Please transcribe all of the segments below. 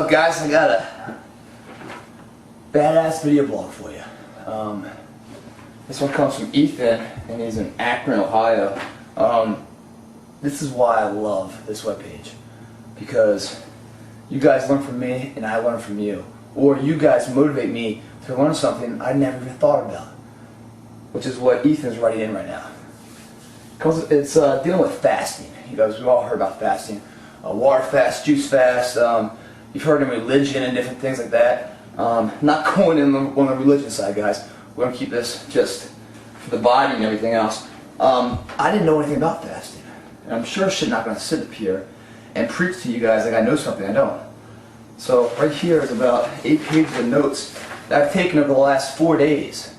up, guys? I got a badass video blog for you. This one comes from Ethan, and he's in Akron, Ohio. This is why I love this webpage, because you guys learn from me and I learn from you, or you guys motivate me to learn something I never even thought about, which is what Ethan's writing in right now. It's dealing with fasting. You guys, we've all heard about fasting. Water fast, juice fast, you've heard in religion and different things like that. Not going in on the religion side, guys. We're going to keep this just for the body and everything else. I didn't know anything about fasting. And I'm sure shit not going to sit up here and preach to you guys like I know something I don't. So right here is about 8 pages of notes that I've taken over the last 4 days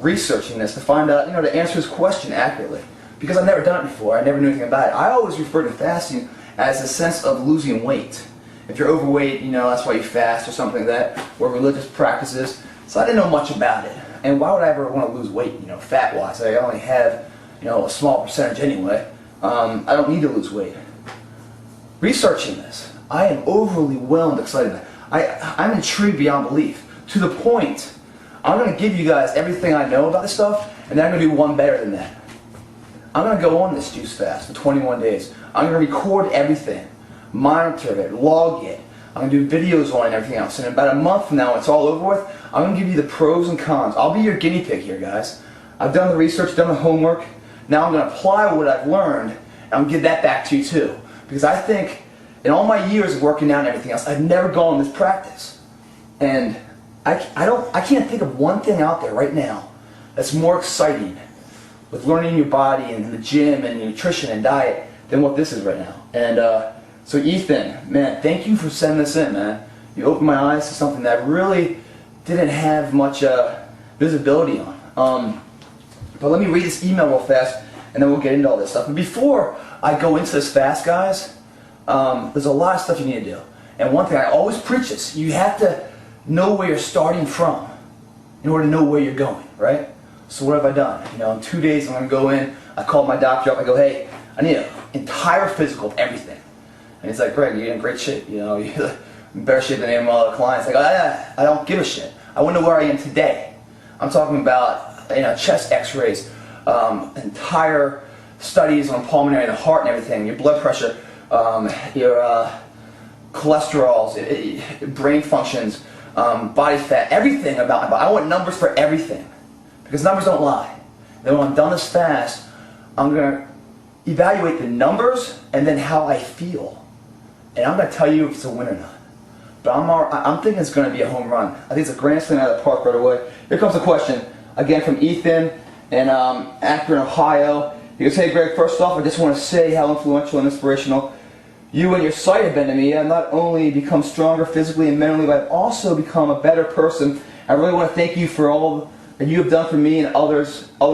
researching this to find out, to answer this question accurately. Because I've never done it before. I never knew anything about it. I always refer to fasting as a sense of losing weight. If you're overweight, that's why you fast or something like that, or religious practices. So I didn't know much about it. And why would I ever want to lose weight, fat-wise? I only have, a small percentage anyway. I don't need to lose weight. Researching this, I am overly whelmed, excited. I'm intrigued beyond belief, to the point I'm going to give you guys everything I know about this stuff, and then I'm going to do one better than that. I'm going to go on this juice fast for 21 days. I'm going to record everything, monitor it, log it. I'm going to do videos on it and everything else. And in about a month from now, when it's all over with, I'm going to give you the pros and cons. I'll be your guinea pig here, guys. I've done the research, done the homework. Now I'm going to apply what I've learned, and I'm going to give that back to you too. Because I think, in all my years of working out and everything else, I've never gone this practice. And I can't think of one thing out there right now that's more exciting with learning your body and the gym and nutrition and diet than what this is right now. And so Ethan, man, thank you for sending this in, man. You opened my eyes to something that I really didn't have much visibility on. But let me read this email real fast, and then we'll get into all this stuff. But before I go into this fast, guys, there's a lot of stuff you need to do. And one thing, I always preach this, you have to know where you're starting from in order to know where you're going, right? So what have I done? In 2 days I'm going to go in, I call my doctor up, I go, hey, I need an entire physical of everything. And he's like, Greg, you're in great shape, you're in better shape than any of my other clients. I go, I don't give a shit. I want to know where I am today. I'm talking about chest x-rays, entire studies on pulmonary and the heart and everything, your blood pressure, your cholesterols, brain functions, body fat, everything about my body. I want numbers for everything, because numbers don't lie. Then when I'm done this fast, I'm going to evaluate the numbers and then how I feel. And I'm going to tell you if it's a win or not. But I'm thinking it's going to be a home run. I think it's a grand slam out of the park right away. Here comes the question, again from Ethan in Akron, Ohio. He goes, hey Greg, first off, I just want to say how influential and inspirational you and your site have been to me. I've not only become stronger physically and mentally, but I've also become a better person. I really want to thank you for all that you have done for me and other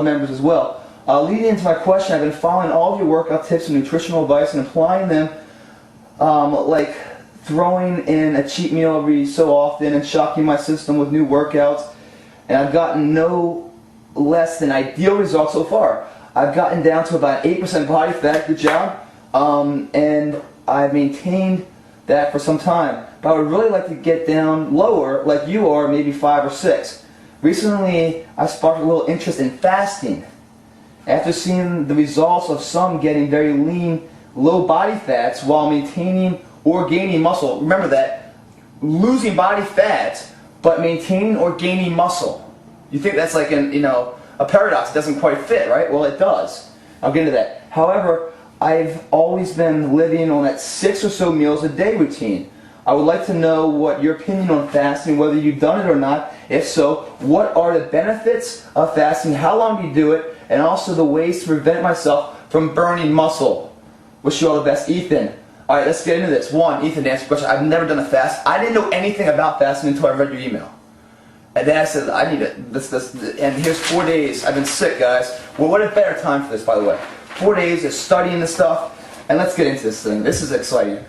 members as well. Leading into my question, I've been following all of your workout tips and nutritional advice and applying them, like throwing in a cheat meal every so often and shocking my system with new workouts. And I've gotten no less than ideal results so far. I've gotten down to about 8% body fat, good job, and I've maintained that for some time. But I would really like to get down lower, like you are, maybe 5 or 6. Recently, I sparked a little interest in fasting. After seeing the results of some getting very lean, low body fats while maintaining or gaining muscle. Remember that, losing body fat, but maintaining or gaining muscle. You think that's like a paradox, it doesn't quite fit, right? Well, it does. I'll get into that. However, I've always been living on that 6 or so meals a day routine. I would like to know what your opinion on fasting, whether you've done it or not. If so, what are the benefits of fasting? How long do you do it? And also the ways to prevent myself from burning muscle. Wish you all the best, Ethan. Alright, let's get into this. One, Ethan, to answer your question, I've never done a fast. I didn't know anything about fasting until I read your email. And then I said, I need it. And here's 4 days. I've been sick, guys. Well, what a better time for this, by the way. 4 days of studying this stuff. And let's get into this thing. This is exciting.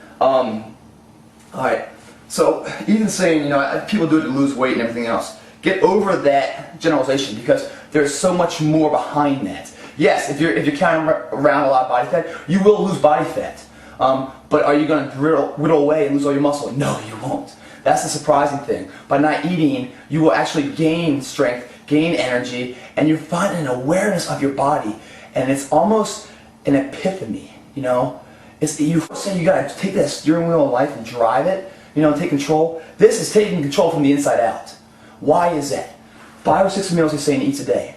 Alright, so even saying, people do it to lose weight and everything else. Get over that generalization, because there's so much more behind that. Yes, if you're carrying around a lot of body fat, you will lose body fat. But are you going to whittle away and lose all your muscle? No, you won't. That's the surprising thing. By not eating, you will actually gain strength, gain energy, and you find an awareness of your body. And it's almost an epiphany, you know? It's you say you gotta take that steering wheel of life and drive it, you know, take control. This is taking control from the inside out. Why is that? 5 or 6 meals you're saying eats a day.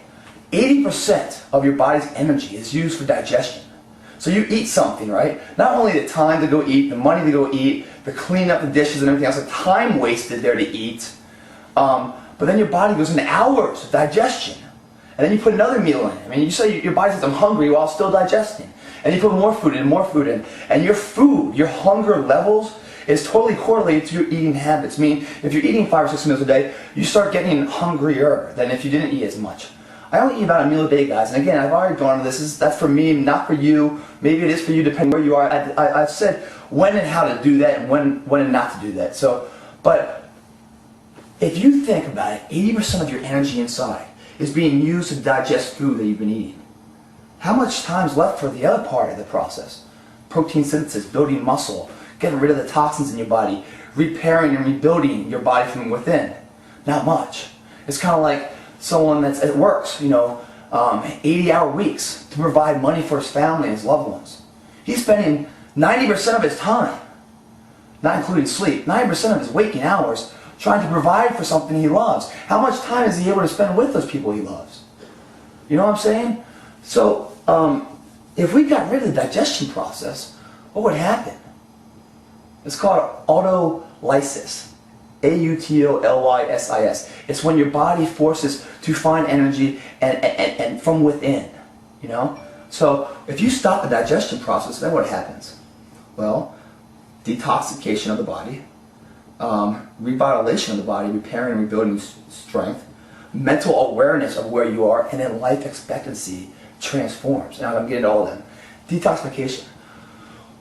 80% of your body's energy is used for digestion. So you eat something, right? Not only the time to go eat, the money to go eat, the clean up the dishes and everything else, the time wasted there to eat, but then your body goes into hours of digestion. And then you put another meal in. I mean, you say your body says, I'm hungry while still digesting. And you put more food in, more food in. And your food, your hunger levels, is totally correlated to your eating habits. I mean, if you're eating 5 or 6 meals a day, you start getting hungrier than if you didn't eat as much. I only eat about a meal a day, guys. And again, I've already gone over this. That's for me, not for you. Maybe it is for you, depending where you are. I've said when and how to do that and when and not to do that. So, but if you think about it, 80% of your energy inside is being used to digest food that you've been eating. How much time is left for the other part of the process? Protein synthesis, building muscle, getting rid of the toxins in your body, repairing and rebuilding your body from within. Not much. It's kind of like someone that works, you know, 80-hour weeks to provide money for his family and his loved ones. He's spending 90% of his time, not including sleep, 90% of his waking hours trying to provide for something he loves. How much time is he able to spend with those people he loves? You know what I'm saying? So, if we got rid of the digestion process, what would happen? It's called autolysis. A-U-T-O-L-Y-S-I-S. It's when your body forces to find energy and from within, you know? So, if you stop the digestion process, then what happens? Well, detoxification of the body, revitalization of the body, repairing and rebuilding strength, mental awareness of where you are, and then life expectancy transforms. Now I'm going to get into all of them. Detoxification.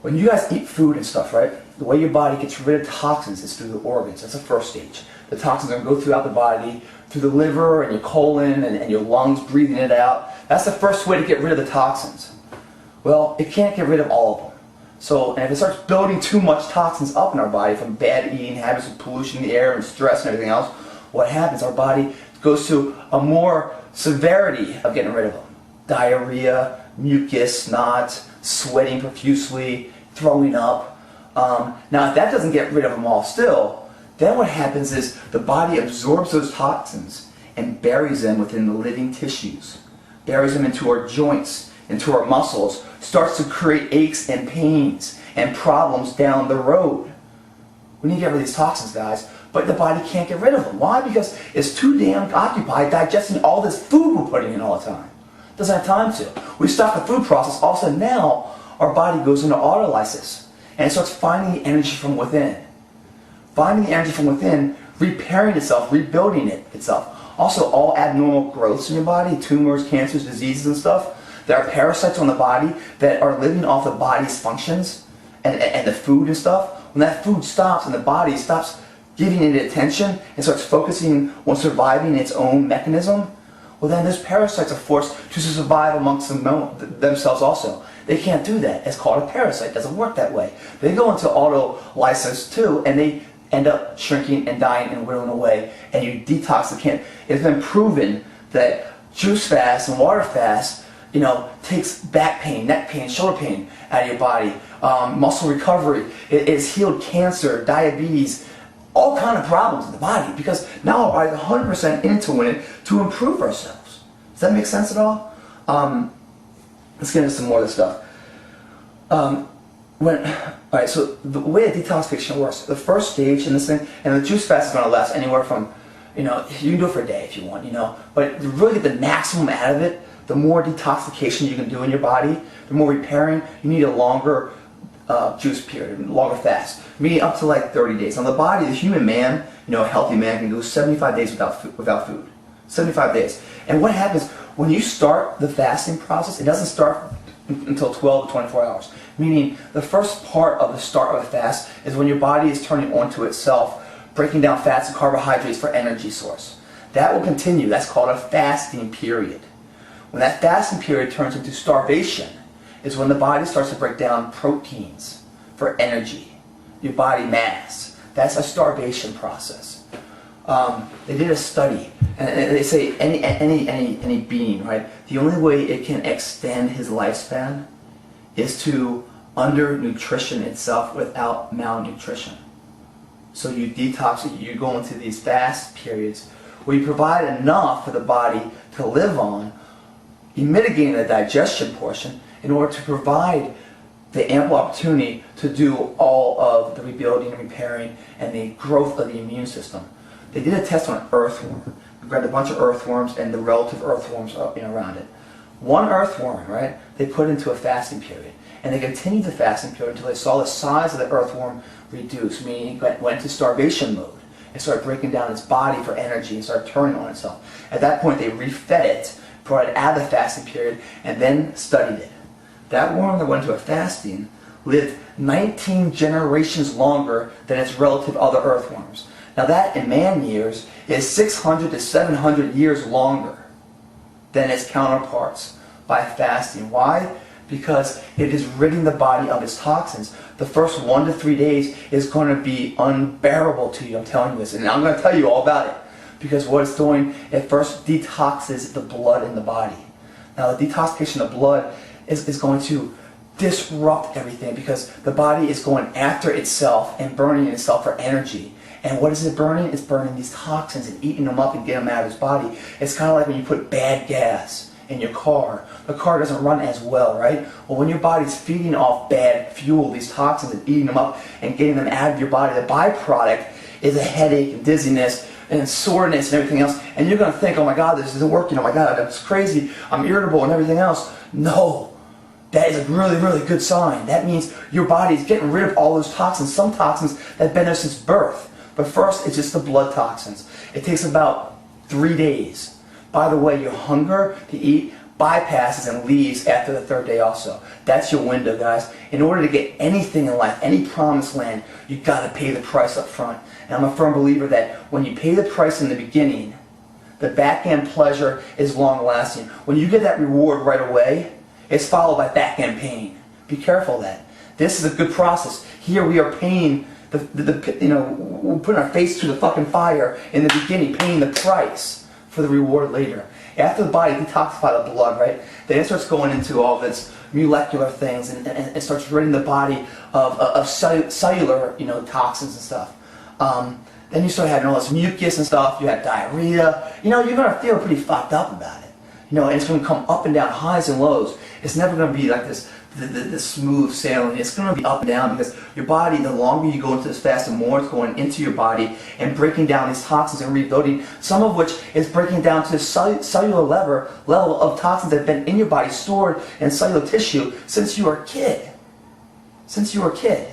When you guys eat food and stuff, right, the way your body gets rid of toxins is through the organs. That's the first stage. The toxins are going to go throughout the body, through the liver and your colon and your lungs, breathing it out. That's the first way to get rid of the toxins. Well, it can't get rid of all of them. So, and if it starts building too much toxins up in our body from bad eating habits and pollution in the air and stress and everything else, what happens? Our body goes to a more severity of getting rid of them. Diarrhea, mucus, snot, sweating profusely, throwing up. Now, if that doesn't get rid of them all still, then what happens is the body absorbs those toxins and buries them within the living tissues, buries them into our joints, into our muscles, starts to create aches and pains and problems down the road. We need to get rid of these toxins, guys, but the body can't get rid of them. Why? Because it's too damn occupied digesting all this food we're putting in all the time. Doesn't have time to. We stop the food process, all of a sudden now our body goes into autolysis and it starts finding the energy from within. Finding the energy from within, repairing itself, rebuilding itself. Also, all abnormal growths in your body, tumors, cancers, diseases and stuff, there are parasites on the body that are living off the body's functions and the food and stuff. When that food stops and the body stops giving it attention and starts focusing on surviving its own mechanism, well then those parasites are forced to survive amongst themselves also. They can't do that. It's called a parasite. It doesn't work that way. They go into autolysis too, and they end up shrinking and dying and whittling away, and you detoxify. It's been proven that juice fast and water fast, you know, takes back pain, neck pain, shoulder pain out of your body, muscle recovery. It's healed cancer, diabetes, all kind of problems in the body, because now our body's 100% into it to improve ourselves. Does that make sense at all? Let's get into some more of this stuff. Alright, so the way that detoxification works, the first stage in this thing, and the juice fast is going to last anywhere from, you know, you can do it for a day if you want, you know, but to really get the maximum out of it, the more detoxification you can do in your body, the more repairing, you need a longer juice period, longer fast, meaning up to like 30 days. On the body, the human man, you know, a healthy man can go 75 days without food. 75 days. And what happens when you start the fasting process, it doesn't start until 12 to 24 hours. Meaning the first part of the start of a fast is when your body is turning onto itself, breaking down fats and carbohydrates for energy source. That will continue. That's called a fasting period. When that fasting period turns into starvation is when the body starts to break down proteins for energy, your body mass. That's a starvation process. They did a study, and they say any being, right? The only way it can extend his lifespan is to undernutrition itself without malnutrition. So you detox it, you go into these fast periods where you provide enough for the body to live on, you mitigate the digestion portion in order to provide the ample opportunity to do all of the rebuilding and repairing and the growth of the immune system. They did a test on earthworm. We grabbed a bunch of earthworms and the relative earthworms around it. One earthworm, right, they put into a fasting period. And they continued the fasting period until they saw the size of the earthworm reduce, meaning it went into starvation mode. It started breaking down its body for energy and started turning on itself. At that point, they refed it, brought it out of the fasting period, and then studied it. That worm that went into a fasting lived 19 generations longer than its relative other earthworms. Now that, in man years, is 600 to 700 years longer than its counterparts by fasting. Why? Because it is ridding the body of its toxins. The first 1 to 3 days is going to be unbearable to you, I'm telling you this. And I'm going to tell you all about it. Because what it's doing, it first detoxes the blood in the body. Now the detoxification of blood is going to disrupt everything because the body is going after itself and burning itself for energy. And what is it burning? It's burning these toxins and eating them up and getting them out of its body. It's kind of like when you put bad gas in your car. The car doesn't run as well, right? Well, when your body's feeding off bad fuel, these toxins, and eating them up and getting them out of your body, the byproduct is a headache and dizziness and soreness and everything else. And you're going to think, oh my God, this isn't working. Oh my God, that's crazy. I'm irritable and everything else. No. That is a really, really good sign. That means your body is getting rid of all those toxins, some toxins that have been there since birth. But first, it's just the blood toxins. It takes about 3 days. By the way, your hunger to eat bypasses and leaves after the 3rd day also. That's your window, guys. In order to get anything in life, any promised land, you've got to pay the price up front. And I'm a firm believer that when you pay the price in the beginning, the back-end pleasure is long-lasting. When you get that reward right away, it's followed by back-end pain. Be careful of that. This is a good process. Here we are paying we're putting our face to the fucking fire in the beginning, paying the price for the reward later. After the body detoxifies the blood, right, then it starts going into all of its molecular things and it starts ridding the body of cellular, toxins and stuff. Then you start having all this mucus and stuff. You have diarrhea. You're going to feel pretty fucked up about it. And it's going to come up and down, highs and lows. It's never going to be like this smooth sailing. It's going to be up and down because your body, the longer you go into this fast, the more it's going into your body and breaking down these toxins and rebuilding, some of which is breaking down to the cellular level of toxins that have been in your body, stored in cellular tissue since you were a kid. Since you were a kid.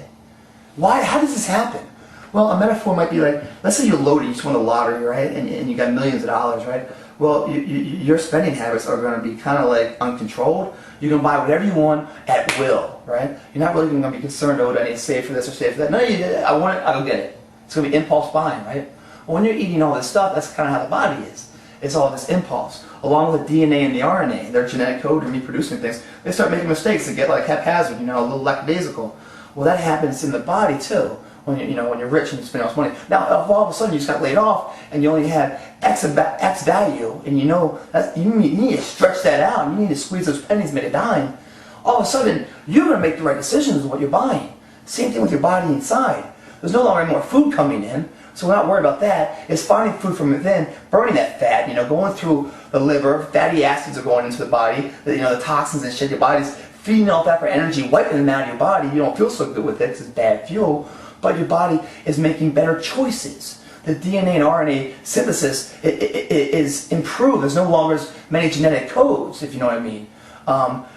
Why? How does this happen? Well, a metaphor might be like, let's say you're loaded, you just won the lottery, right? And you got millions of dollars, right? Well, your spending habits are going to be kind of like uncontrolled. You can buy whatever you want at will, right? You're not really going to be concerned, oh, I need to save for this or save for that. No, I want it, I'll get it. It's going to be impulse buying, right? Well, when you're eating all this stuff, that's kind of how the body is. It's all this impulse. Along with the DNA and the RNA, their genetic code and reproducing things, they start making mistakes that get like haphazard, a little lackadaisical. Well, that happens in the body too. When you're rich and you spend all this money. Now, if all of a sudden you just got laid off and you only had X value, and you need to stretch that out, and you need to squeeze those pennies, make a dime. All of a sudden, you're going to make the right decisions with what you're buying. Same thing with your body inside. There's no longer any more food coming in, so we're not worried about that. It's finding food from within, burning that fat, going through the liver. Fatty acids are going into the body. The toxins and shit. Your body's feeding off that for energy, wiping them out of your body. You don't feel so good with it because it's bad fuel. But your body is making better choices. The DNA and RNA synthesis is improved. There's no longer as many genetic codes, if you know what I mean.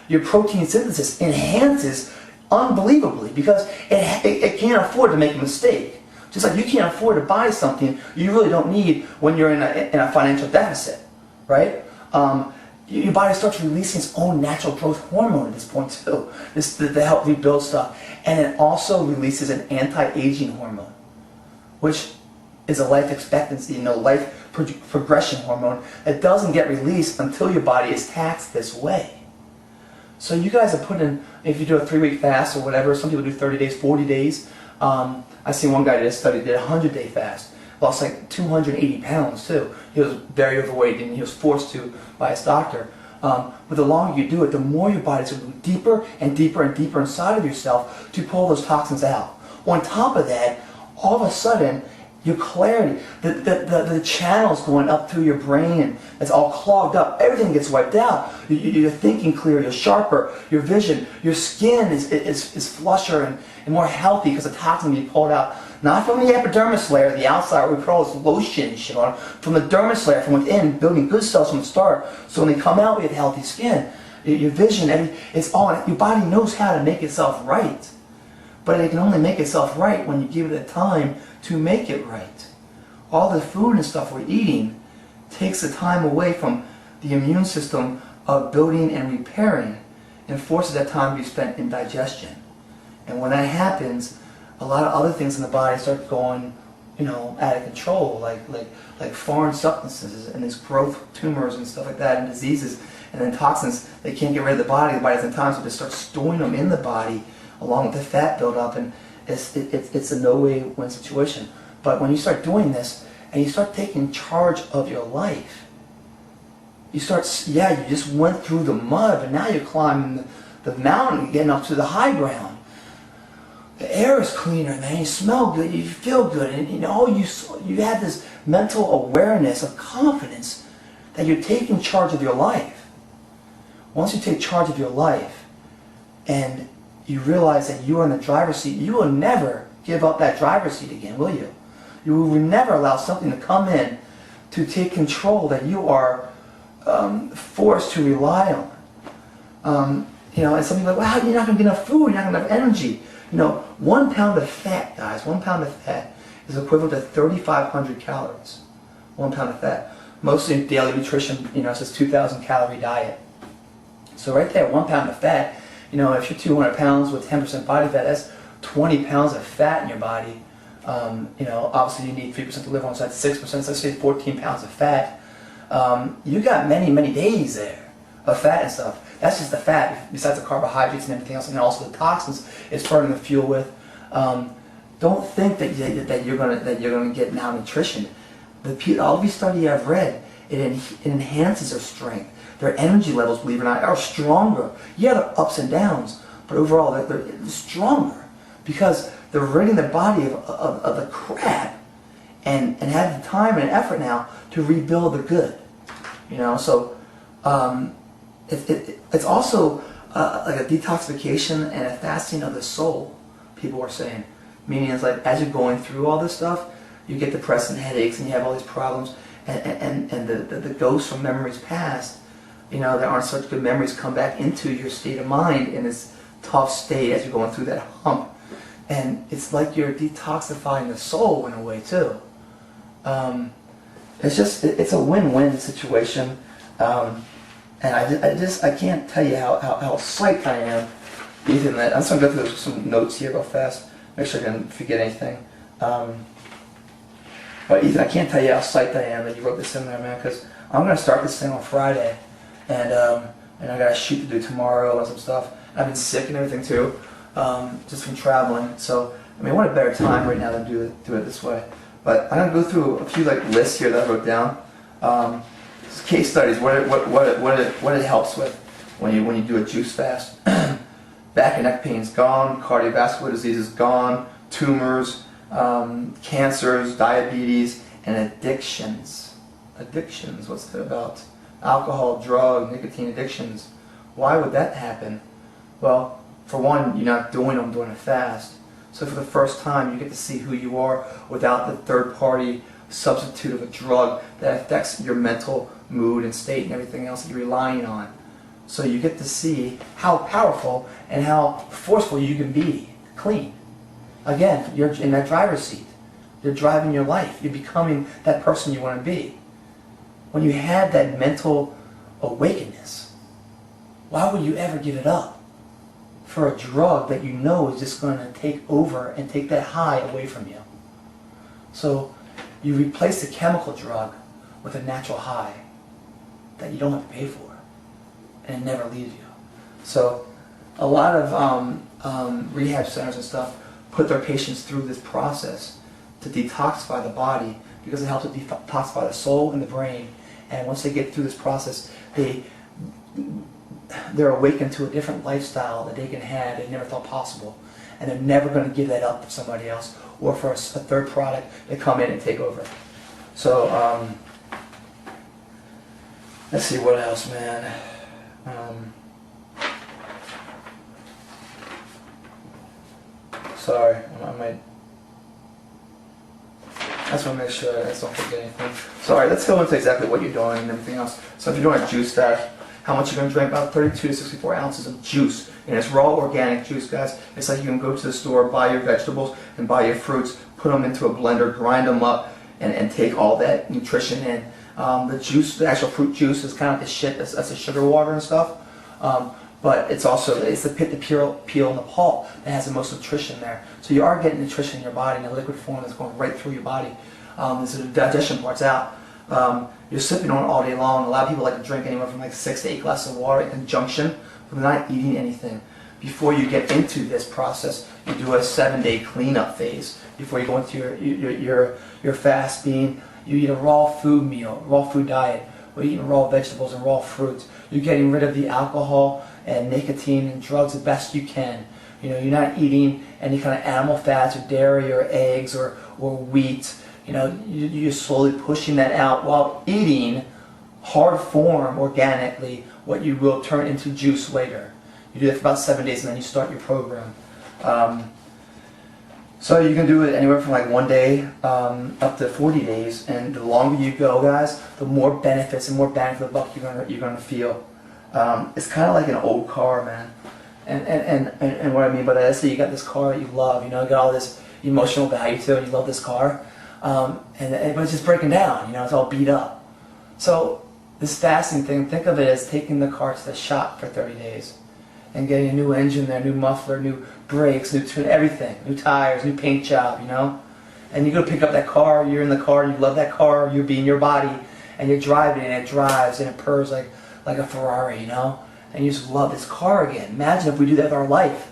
Your protein synthesis enhances unbelievably because it can't afford to make a mistake. Just like you can't afford to buy something you really don't need when you're in a financial deficit, right? Your body starts releasing its own natural growth hormone at this point too, to help rebuild stuff. And it also releases an anti-aging hormone, which is a life expectancy, life progression hormone that doesn't get released until your body is taxed this way. So you guys are putting, if you do a 3-week fast or whatever, some people do 30 days, 40 days, I seen one guy did a study, did a 100-day fast, lost like 280 pounds too. He was very overweight and he was forced to by his doctor. But the longer you do it, the more your body's going to go deeper and deeper and deeper inside of yourself to pull those toxins out. On top of that, all of a sudden, your clarity, the channels going up through your brain, it's all clogged up. Everything gets wiped out. You're thinking clearer, you're sharper, your vision, your skin is flusher and more healthy because the toxins be pulled out. Not from the epidermis layer, the outside, where we put all this lotion and shit on, from the dermis layer, from within, building good cells from the start. So when they come out, we have healthy skin. Your vision, it's all, your body knows how to make itself right. But it can only make itself right when you give it the time to make it right. All the food and stuff we're eating takes the time away from the immune system of building and repairing and forces that time to be spent in digestion. And when that happens, a lot of other things in the body start going, out of control, like foreign substances and these growth tumors and stuff like that, and diseases, and then toxins. They can't get rid of the body doesn't time, so they start storing them in the body along with the fat buildup, and it's a no-way win situation. But when you start doing this and you start taking charge of your life, you just went through the mud, but now you're climbing the mountain, getting up to the high ground. The air is cleaner, man. You smell good, you feel good, and you have this mental awareness of confidence that you're taking charge of your life. Once you take charge of your life and you realize that you are in the driver's seat, you will never give up that driver's seat again, will you? You will never allow something to come in to take control that you are forced to rely on. And some people are like, wow, you're not going to get enough food, you're not going to have energy. 1 pound of fat, guys, 1 pound of fat is equivalent to 3,500 calories. 1 pound of fat. Mostly daily nutrition, it says 2,000 calorie diet. So right there, 1 pound of fat, if you're 200 pounds with 10% body fat, that's 20 pounds of fat in your body. Obviously you need 3% to live on, so that's 6%, so let's say 14 pounds of fat. You got many, many days there of fat and stuff. That's just the fat, besides the carbohydrates and everything else, and also the toxins it's burning the fuel with. Don't think that you're gonna get malnutrition. All the study I've read, it enhances their strength. Their energy levels, believe it or not, are stronger. Yeah, they're ups and downs, but overall they're stronger because they're ridding their body of the crap and have the time and effort now to rebuild the good. So it's also like a detoxification and a fasting of the soul, people are saying. Meaning it's like as you're going through all this stuff, you get depressed and headaches and you have all these problems, and the ghosts from memories past, there aren't such good memories, come back into your state of mind in this tough state as you're going through that hump. And it's like you're detoxifying the soul in a way too. It's a win-win situation. And I can't tell you how psyched I am. Ethan, I'm just going to go through some notes here real fast. Make sure I didn't forget anything. But Ethan, I can't tell you how psyched I am that you wrote this in there, man, because I'm going to start this thing on Friday. And I got a shoot to do tomorrow and some stuff. I've been sick and everything too, just from traveling. So, what a better time right now than do it this way. But I'm going to go through a few lists here that I wrote down. Case studies, what it helps with when you do a juice fast. Back and neck pain's gone, cardiovascular disease is gone, tumors, cancers, diabetes, and addictions. Addictions, what's that about? Alcohol, drug, nicotine addictions. Why would that happen? Well, for one, you're not doing them during a fast. So for the first time, you get to see who you are without the third-party substitute of a drug that affects your mental mood and state and everything else that you're relying on. So you get to see how powerful and how forceful you can be clean. Again, you're in that driver's seat. You're driving your life. You're becoming that person you want to be. When you have that mental awakeness, why would you ever give it up for a drug that you know is just going to take over and take that high away from you? So you replace the chemical drug with a natural high that you don't have to pay for, and it never leaves you. So a lot of rehab centers and stuff put their patients through this process to detoxify the body, because it helps to detoxify the soul and the brain. And once they get through this process, they're awakened to a different lifestyle that they can have they never thought possible. And they're never going to give that up for somebody else or for a third product to come in and take over. So, let's see what else, man. Sorry, I might. I just want to make sure I don't forget anything. Sorry, let's go into exactly what you're doing and everything else. So if you're doing a juice fast, how much you're going to drink? About 32 to 64 ounces of juice. And it's raw organic juice, guys. It's like you can go to the store, buy your vegetables and buy your fruits, put them into a blender, grind them up, and take all that nutrition in. The juice, the actual fruit juice, is kind of like the shit. That's the sugar water and stuff. But it's the pit, the peel, and the pulp that has the most nutrition there. So you are getting nutrition in your body in a liquid form that's going right through your body. So the digestion part's out. You're sipping on it all day long. A lot of people like to drink anywhere from like 6 to 8 glasses of water in conjunction with not eating anything. Before you get into this process, you do a 7-day cleanup phase. Before you go into your fast, being you eat a raw food meal, raw food diet. We're eating raw vegetables and raw fruits. You're getting rid of the alcohol and nicotine and drugs the best you can. You know, you're not eating any kind of animal fats or dairy or eggs or wheat. You know, you're slowly pushing that out while eating hard form organically what you will turn into juice later. You do that for about 7 days and then you start your program. So you can do it anywhere from like 1 day up to 40 days, and the longer you go, guys, the more benefits and more bang for the buck you're gonna feel. It's kind of like an old car, man. And what I mean by that is, that you got this car that you love, you know, you got all this emotional value to it, you love this car, but it's just breaking down, you know, it's all beat up. So this fasting thing, think of it as taking the car to the shop for 30 days and getting a new engine there, new muffler, new brakes, new everything, new tires, new paint job, you know. And you go pick up that car, you're in the car, you love that car, you're being your body, and you're driving and it drives and it purrs like a Ferrari, you know. And you just love this car again. Imagine if we do that with our life.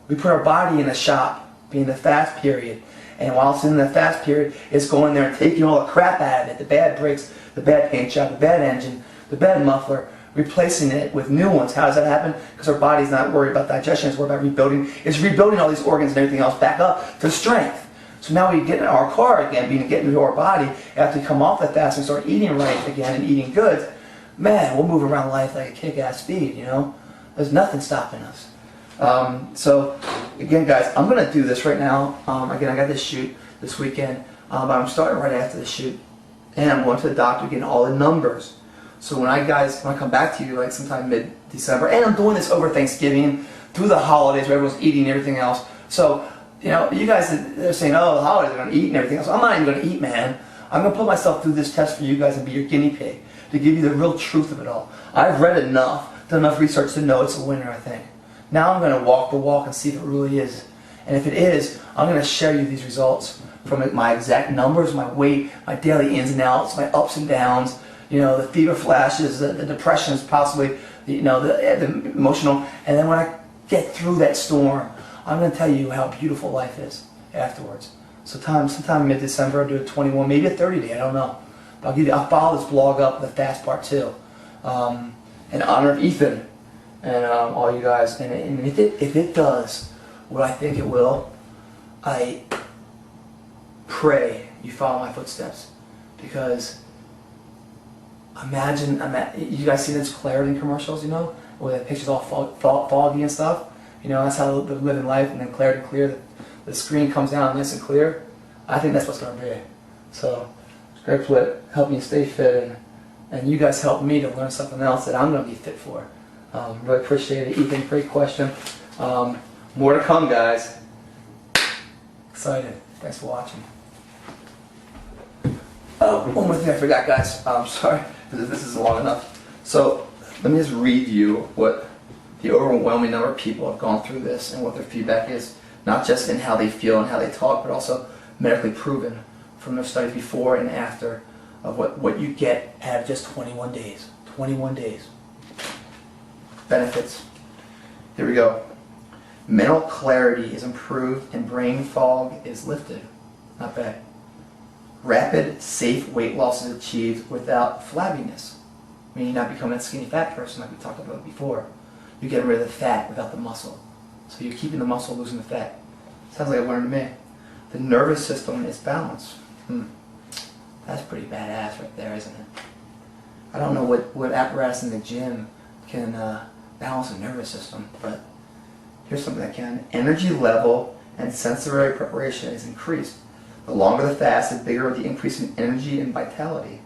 We put our body in the shop, being the fast period, and while it's in the fast period, it's going there and taking all the crap out of it, the bad brakes, the bad paint job, the bad engine, the bad muffler, replacing it with new ones. How does that happen? Because our body's not worried about digestion, it's worried about rebuilding. It's rebuilding all these organs and everything else back up to strength. So now we get in our car again, get into our body, after we come off that fast and start eating right again and eating good. Man, we'll move around life like a kick-ass speed, you know? There's nothing stopping us. So, again, guys, I'm going to do this right now. Again, I got this shoot this weekend, but I'm starting right after the shoot. And I'm going to the doctor getting all the numbers. So when I come back to you, like sometime mid-December, and I'm doing this over Thanksgiving, through the holidays where everyone's eating and everything else. So, you know, you guys, they're saying, oh, the holidays are going to eat and everything else. I'm not even going to eat, man. I'm going to put myself through this test for you guys and be your guinea pig, to give you the real truth of it all. I've read enough, done enough research to know it's a winner, I think. Now I'm going to walk the walk and see if it really is. And if it is, I'm going to share you these results from my exact numbers, my weight, my daily ins and outs, my ups and downs, you know, the fever flashes, the depressions, possibly, you know, the emotional. And then when I get through that storm, I'm going to tell you how beautiful life is afterwards. So sometime mid-December, I'll do a 21, maybe a 30-day, I don't know. I'll follow this blog up with the fast part too, in honor of Ethan and all you guys. And if it does what I think it will, I pray you follow my footsteps, because imagine you guys see those clarity commercials, you know, where the pictures all foggy and stuff. You know, that's how they're living life, and then clarity clear. The screen comes down nice and clear. I think that's what's going to be. So. Greg Plitt helped me stay fit, and you guys helped me to learn something else that I'm going to be fit for. Really appreciate it. Ethan, great question. More to come, guys. Excited. Thanks for watching. Oh, one more thing I forgot, guys. Sorry, this is long enough. So let me just read you what the overwhelming number of people have gone through this and what their feedback is, not just in how they feel and how they talk, but also medically proven from their studies before and after of what you get out of just 21 days. 21 days. Benefits. Here we go. Mental clarity is improved and brain fog is lifted. Not bad. Rapid, safe weight loss is achieved without flabbiness. Meaning you're not becoming a skinny fat person like we talked about before. You're getting rid of the fat without the muscle. So you're keeping the muscle, losing the fat. Sounds like a learned to me. The nervous system is balanced. That's pretty badass right there, isn't it? I don't know what apparatus in the gym can balance the nervous system, but here's something that can. Energy level and sensory preparation is increased. The longer the fast, the bigger the increase in energy and vitality.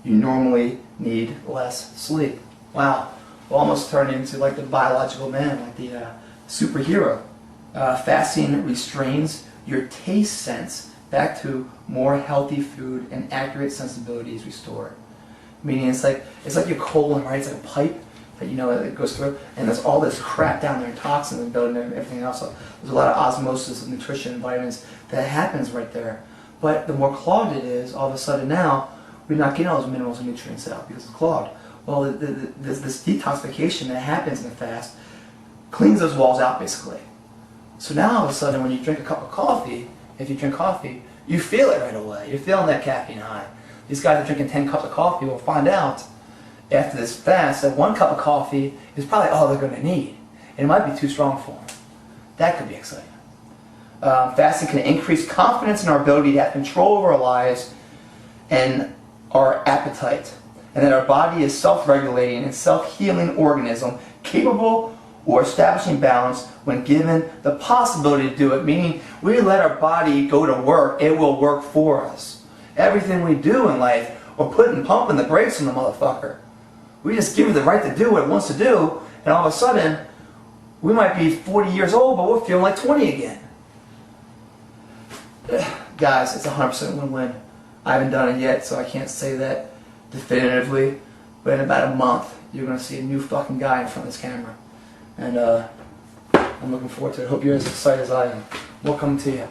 You normally need less sleep. Wow, we're almost turning into like the biological man, like the superhero. Fasting restrains your taste sense back to more healthy food, and accurate sensibility is restored. Meaning it's like your colon, right? It's like a pipe that that goes through, and there's all this crap down there, and toxins and building and everything else. So there's a lot of osmosis of nutrition and vitamins that happens right there. But the more clogged it is, all of a sudden now we're not getting all those minerals and nutrients out because it's clogged. Well, there's this detoxification that happens in the fast, cleans those walls out basically. So now all of a sudden when you drink a cup of coffee, if you drink coffee, you feel it right away. You're feeling that caffeine high. These guys are drinking 10 cups of coffee will find out after this fast that 1 cup of coffee is probably all they're going to need. And it might be too strong for them. That could be exciting. Fasting can increase confidence in our ability to have control over our lives and our appetite. And that our body is self-regulating and self-healing organism capable or establishing balance when given the possibility to do it. Meaning we let our body go to work, it will work for us. Everything we do in life, we're pumping the brakes on the motherfucker. We just give it the right to do what it wants to do, and all of a sudden, we might be 40 years old, but we're feeling like 20 again. Guys, it's 100% win-win. I haven't done it yet, so I can't say that definitively, but in about a month, you're going to see a new fucking guy in front of this camera. And I'm looking forward to it. Hope you're as excited as I am. Welcome to you.